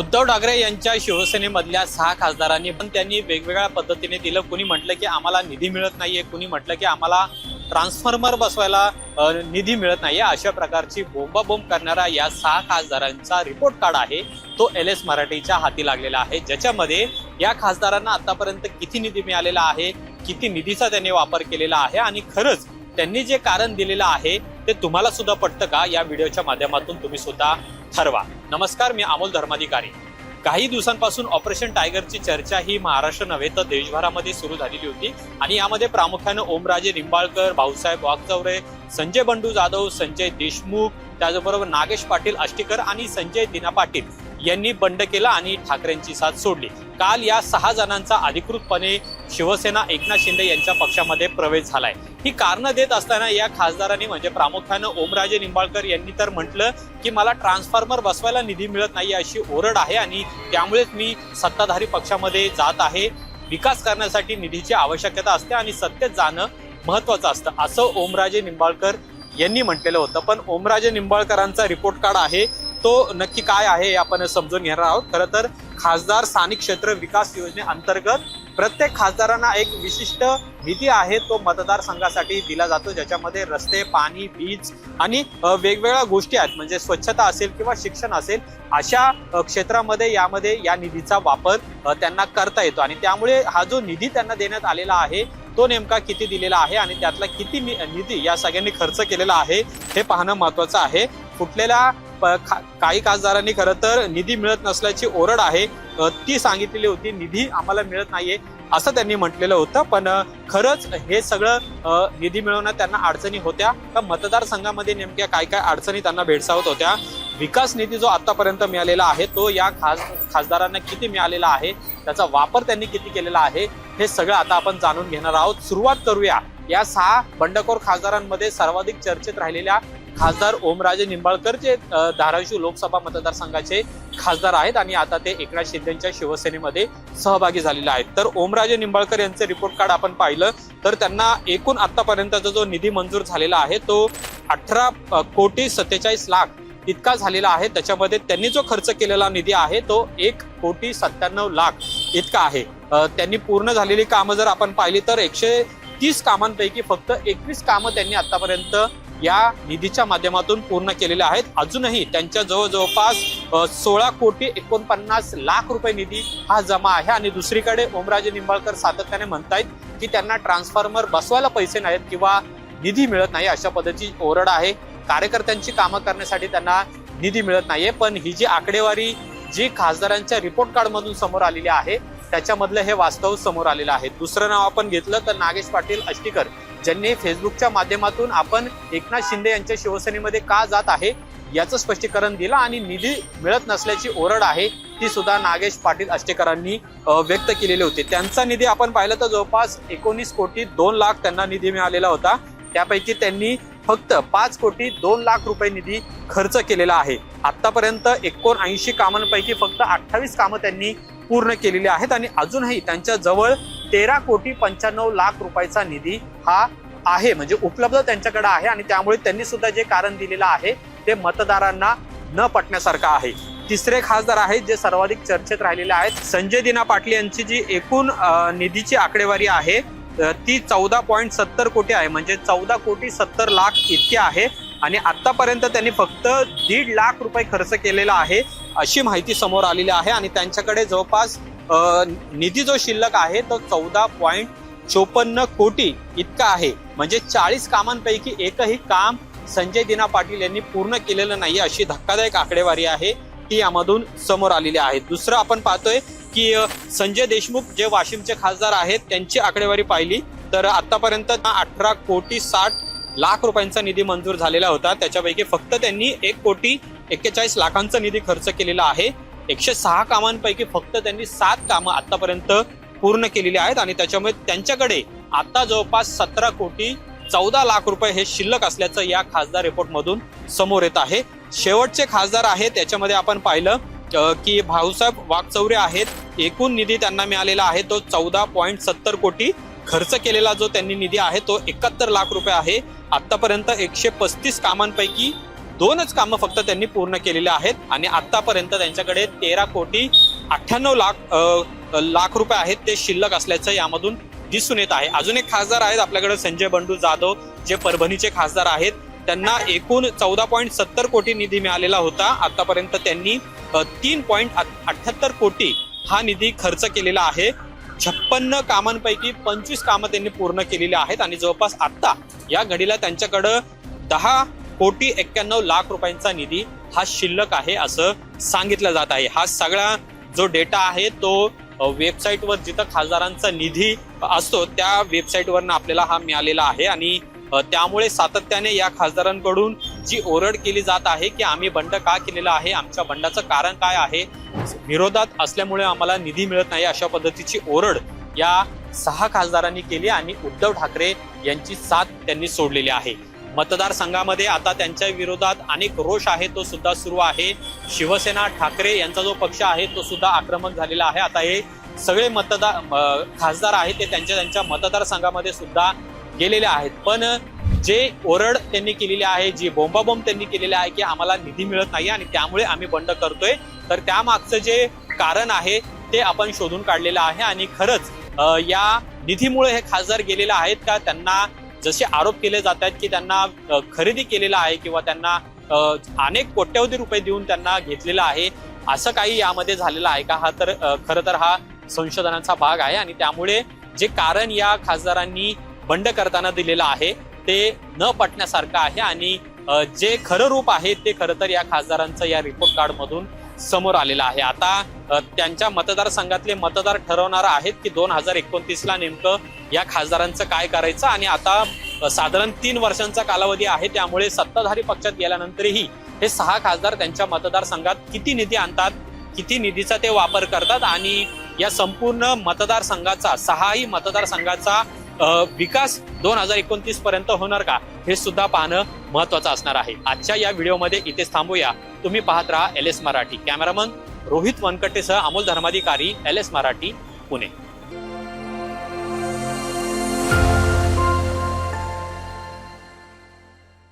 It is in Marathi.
उद्धव ठाकरे यांच्या शिवसेनेमधल्या 6 खासदारांनी पण त्यांनी वेगवेगळ्या पद्धतीने दिलं। कुणी म्हटलं की आम्हाला निधी मिळत नाहीये, कुणी म्हटलं की आम्हाला ट्रान्सफॉर्मर बसवायला निधी मिळत नाहीये। अशा प्रकारची बोंबाबोंब करणारा या 6 खासदारांचा रिपोर्ट कार्ड आहे तो LS मराठीच्या हाती लागलेला आहे, ज्याच्यामध्ये या खासदारांना आतापर्यंत किती निधी मिळालेला आहे, किती निधीचा त्यांनी वापर केलेला आहे आणि खरंच त्यांनी जे कारण दिलेलं आहे ते तुम्हाला सुद्धा पटतं का, या व्हिडिओच्या माध्यमातून तुम्ही सुद्धा ठरवा। नमस्कार, मी अमोल धर्माधिकारी। काही दिवसांपासून ऑपरेशन टायगरची चर्चा ही महाराष्ट्र नव्हे तर देशभरामध्ये सुरू झालेली होती आणि यामध्ये प्रामुख्याने ओमराजे निंबाळकर, भाऊसाहेब वागचौरे, संजय बंडू जाधव, संजय देशमुख, त्याचबरोबर नागेश पाटील आष्टीकर आणि संजय दिना पाटील यांनी बंड केला आणि ठाकरेंची साथ सोडली। काल या 6 जणांचा अधिकृतपणे शिवसेना एकनाथ शिंदे यांच्या पक्षामध्ये प्रवेश झालाय। ही कारणं देत असताना या खासदारांनी म्हणजे प्रामुख्याने ओमराजे निंबाळकर यांनी तर म्हटलं की मला ट्रान्सफॉर्मर बसवायला निधी मिळत नाही अशी ओरड आहे आणि त्यामुळेच मी सत्ताधारी पक्षामध्ये जात आहे। विकास करण्यासाठी निधीची आवश्यकता असते आणि सत्तेत जाणं महत्त्वाचं असतं असं ओमराजे निंबाळकर यांनी म्हटलेलं होतं। पण ओमराजे निंबाळकरांचा रिपोर्ट कार्ड आहे तो नक्की काय आहे आपण समजून घेणार आहोत। खरं तर खासदार स्थानिक क्षेत्र विकास योजनेअंतर्गत प्रत्येक खासदारांना एक विशिष्ट निधी आहे तो मतदारसंघासाठी दिला जातो, ज्याच्यामध्ये रस्ते, पाणी, वीज आणि वेगवेगळ्या गोष्टी आहेत, म्हणजे स्वच्छता असेल किंवा शिक्षण असेल अशा क्षेत्रामध्ये यामध्ये या निधीचा वापर त्यांना करता येतो आणि त्यामुळे हा जो निधी त्यांना देण्यात आलेला आहे तो नेमका किती दिलेला आहे आणि त्यातला किती निधी या सगळ्यांनी खर्च केलेला आहे हे पाहणं महत्वाचं आहे। फुटलेल्या काही खासदारांनी खरं तर निधी मिळत नसल्याची ओरड आहे ती सांगितलेली होती, निधी आम्हाला मिळत नाहीये असं त्यांनी म्हटलेलं होतं। पण खरंच हे सगळं निधी मिळवण्यात त्यांना अडचणी होत्या का, मतदारसंघामध्ये नेमक्या काय काय अडचणी त्यांना भेडसावत होत्या, विकास निधी जो आतापर्यंत मिळालेला आहे तो या खासदारांना किती मिळालेला आहे, त्याचा वापर त्यांनी किती केलेला आहे, हे सगळं आता आपण जाणून घेणार आहोत। सुरुवात करूया या 6 बंडखोर खासदारांमध्ये सर्वाधिक चर्चेत राहिलेल्या खासदार ओमराजे निंबाळकर जे धाराशिव लोकसभा मतदारसंघाचे खासदार आहेत आणि आता ते एकनाथ शिंदेच्या शिवसेनेमध्ये सहभागी झालेले आहेत। तर ओमराजे निंबाळकर यांचे रिपोर्ट कार्ड आपण पाहिलं तर त्यांना एकूण आतापर्यंतचा जो निधी मंजूर झालेला आहे तो 18,47,00,000 इतका झालेला आहे। त्याच्यामध्ये त्यांनी जो खर्च केलेला निधी आहे तो 1,97,00,000 इतका आहे। त्यांनी पूर्ण झालेली कामं जर आपण पाहिली तर 130 कामांपैकी फक्त 21 कामं त्यांनी आतापर्यंत या निधीच्या माध्यमातून पूर्ण केलेले आहेत। अजूनही त्यांच्या जवळपास 16,49,00,000 रुपये निधी हा जमा आहे आणि दुसरीकडे ओमराजे निंबाळकर सातत्याने म्हणतायत की त्यांना ट्रान्सफॉर्मर बसवायला पैसे नाहीत किंवा निधी मिळत नाही अशा पद्धतीची ओरड आहे। कार्यकर्त्यांची कामं करण्यासाठी त्यांना निधी मिळत नाहीये। पण ही जी आकडेवारी जी खासदारांच्या रिपोर्ट कार्ड मधून समोर आलेली आहे त्याच्यामधलं हे वास्तव समोर आलेलं आहे। दुसरं नाव आपण घेतलं तर नागेश पाटील आष्टीकर, ज्यांनी फेसबुकच्या माध्यमातून आपण एकनाथ शिंदे यांच्या शिवसेनेमध्ये का जात आहे याचं स्पष्टीकरण दिलं आणि निधी मिळत नसल्याची ओरड आहे ती सुद्धा नागेश पाटील आष्टीकरांनी व्यक्त केलेली होती। त्यांचा निधी आपण पाहिलं तर जवळपास 19,02,00,000 त्यांना निधी मिळालेला होता, त्यापैकी त्यांनी फक्त 5,02,00,000 रुपये निधी खर्च केलेला आहे। आतापर्यंत 79 कामांपैकी फक्त 28 कामं त्यांनी पूर्ण केलेली आहेत आणि अजूनही त्यांच्या जवळ 13,95,00,000 रुपयाचा निधी हा आहे, म्हणजे उपलब्ध त्यांच्याकडे आहे आणि त्यामुळे त्यांनी सुद्धा जे कारण दिलेलं आहे ते मतदारांना न पटण्यासारखं आहे। तिसरे खासदार आहेत जे सर्वाधिक चर्चेत राहिलेले आहेत, संजय दिना पाटील यांची जी एकूण निधीची आकडेवारी आहे ती 14.70 कोटी आहे, म्हणजे 14,70,00,000 इतके आहे आणि आतापर्यंत त्यांनी फक्त 1.5 लाख रुपये खर्च केलेला आहे अशी माहिती समोर आलेली आहे आणि त्यांच्याकडे जवळपास निधी जो शिल्लक आहे तो 14.54 कोटी इतका आहे, म्हणजे 40 कामांपैकी एकही काम संजय दिना पाटील यांनी पूर्ण केलेलं नाही अशी धक्कादायक आकडेवारी आहे ती यामधून समोर आलेली आहे। दुसरं आपण पाहतोय की संजय देशमुख जे वाशिमचे खासदार आहेत त्यांची आकडेवारी पाहिली तर आतापर्यंत 18,60,00,000 रुपयांचा निधी मंजूर झालेला होता, त्याच्यापैकी फक्त त्यांनी 1,41,00,000 निधी खर्च केलेला आहे। 106 कामांपैकी फक्त त्यांनी 7 कामं आतापर्यंत पूर्ण केलेली आहेत आणि त्याच्यामुळे त्यांच्याकडे आता जवळपास 17,14,00,000 रुपये हे शिल्लक असल्याचं या खासदार रिपोर्ट मधून समोर येत आहे। शेवटचे खासदार आहेत त्याच्यामध्ये आपण पाहिलं की भाऊसाहेब वागचौरे आहेत, एकूण निधी त्यांना मिळालेला आहे तो 14.70 कोटी, खर्च केलेला जो त्यांनी निधी आहे तो 71 लाख रुपये आहे। आतापर्यंत 135 कामांपैकी 2च कामं फक्त त्यांनी पूर्ण केलेली आहेत आणि आतापर्यंत त्यांच्याकडे 13,98,00,000 लाख रुपये आहेत ते शिल्लक असल्याचं यामधून दिसून येत आहे. अजून एक खासदार आहेत आपल्याकडे, संजय बंडू जाधव, जे परभणीचे खासदार आहेत. त्यांना एकूण 14.70 कोटी निधी मिळालेला होता. आतापर्यंत त्यांनी 3.78 कोटी हा निधी खर्च केलेला आहे. 56 कामांपैकी 25 कामं त्यांनी पूर्ण केलेली आहेत आणि जवळपास आता या घडीला त्यांच्याकडं 10,91,00,000 रुपयांचा निधी हा शिल्लक आहे असं सांगितलं जात आहे. हा सगळा जो डेटा आहे तो वेबसाईटवर जिथं खासदारांचा निधी असतो त्या वेबसाईटवरनं आपल्याला हा मिळालेला आहे आणि त्यामुळे सातत्याने या खासदारांकडून जी ओरड केली जात आहे की आम्ही बंड का केलेला आहे, आमच्या बंडाचं कारण काय आहे, विरोधात असल्यामुळे आम्हाला निधी मिळत नाही, अशा पद्धतीची ओरड या 6 खासदारांनी केली आणि उद्धव ठाकरे यांची साथ त्यांनी सोडलेली आहे. मतदारसंघामध्ये आता त्यांच्या विरोधात अनेक रोष आहे तो सुद्धा सुरू आहे. शिवसेना ठाकरे यांचा जो पक्ष आहे तो सुद्धा आक्रमक झालेला आहे. आता हे सगळे खासदार आहेत ते त्यांच्या मतदारसंघामध्ये सुद्धा गेलेले आहेत. पण जे ओरड त्यांनी केलेली आहे, जी बोंबाबोंब त्यांनी केलेली आहे की आम्हाला निधी मिळत नाही आणि त्यामुळे आम्ही बंड करतोय, तर त्यामागचं जे कारण आहे ते आपण शोधून काढलेलं आहे. आणि खरंच या निधीमुळे हे खासदार गेलेले आहेत का, त्यांना जसे आरोप केले जात आहेत की त्यांना खरेदी केलेला आहे किंवा त्यांना अनेक कोट्यवधी रुपये देऊन त्यांना घेतलेला आहे, असं काही यामध्ये झालेलं आहे का, हा तर खरं तर हा संशोधनाचा भाग आहे. आणि त्यामुळे जे कारण या खासदारांनी बंड करताना दिलेलं आहे ते न पटण्यासारखं आहे आणि जे खरं रूप आहे ते खरं तर या खासदारांचं या रिपोर्ट कार्ड मधून समोर आलेलं आहे. आता त्यांच्या मतदारसंघातले मतदार ठरवणार आहेत की 2029ला नेमकं या खासदारांचं काय करायचं. आणि आता साधारण 3 वर्षांचा कालावधी आहे, त्यामुळे सत्ताधारी पक्षात गेल्यानंतरही हे 6 खासदार त्यांच्या मतदारसंघात किती निधी आणतात, किती निधीचा ते वापर करतात आणि या संपूर्ण मतदारसंघाचा 6ही मतदारसंघाचा विकास 2029 पर्यंत होणार का, हे सुद्धा पाहणं महत्वाचं असणार आहे. आजच्या या व्हिडिओमध्ये इथेच थांबूया. तुम्ही पाहत राहा LS मराठी. कॅमेरामन रोहित वनकटेसह अमोल धर्माधिकारी, LS मराठी, पुणे.